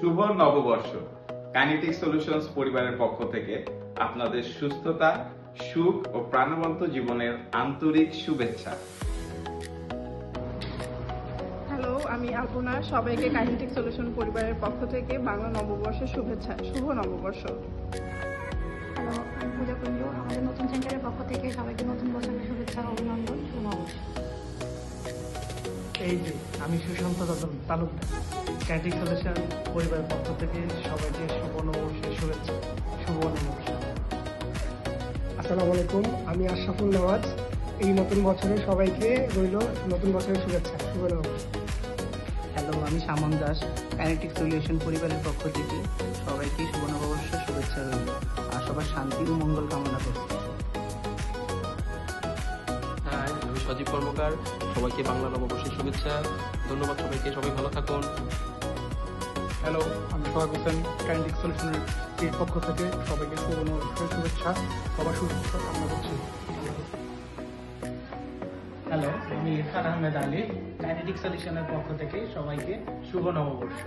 শুভ নববর্ষ। Kinetic solutions পরিবারের পক্ষ থেকে আপনাদের সুস্থতা, সুখ ও প্রাণবন্ত জীবনের আন্তরিক শুভেচ্ছা। হ্যালো, আমি আলপনা। সবাইকে কাইনেটিক সলিউশন পরিবারের পক্ষ থেকে বাংলা নববর্ষের শুভেচ্ছা। শুভ নববর্ষ। হ্যালো, আমি পূজা কুঞ্জু। আমাদের নতুন সেন্টারের পক্ষ থেকে সবাইকে নতুন বছরের শুভেচ্ছা ও অভিনন্দন। শুভ নববর্ষ। এই যে আমি সুশান্ত তালুকদার, কাইনেটিক সলিউশন পরিবারের পক্ষ থেকে সবাইকে শুভ নববর্ষের শুভেচ্ছা। শুভ নববর্ষ। আসসালামু আলাইকুম, আমি আশরাফুল নওয়াজ। এই নতুন বছরে সবাইকে রইল নতুন বছরের শুভেচ্ছা। শুভ নববর্ষ। হ্যালো, আমি সামন দাস, কাইনেটিক সলিউশন পরিবারের পক্ষ থেকে সবাইকে শুভ নববর্ষের শুভেচ্ছা রইল আর সবার শান্তি ও মঙ্গল কামনা করছি। হাই, আমি সজীব কর্মকার। সবাইকে বাংলা নববর্ষের শুভেচ্ছা। ধন্যবাদ সবাইকে, সবাই ভালো থাকুন। হ্যালো, আমি সোহাগ হোসেন, কাইনেটিক সলিউশনের পক্ষ থেকে সবাইকে শুভ নববর্ষের শুভেচ্ছা, সবার সুস্থ কামনা করছি। হ্যালো, আমি ইরফান আহমেদ আলী, কাইনেটিক সলিউশনের পক্ষ থেকে সবাইকে শুভ নববর্ষ।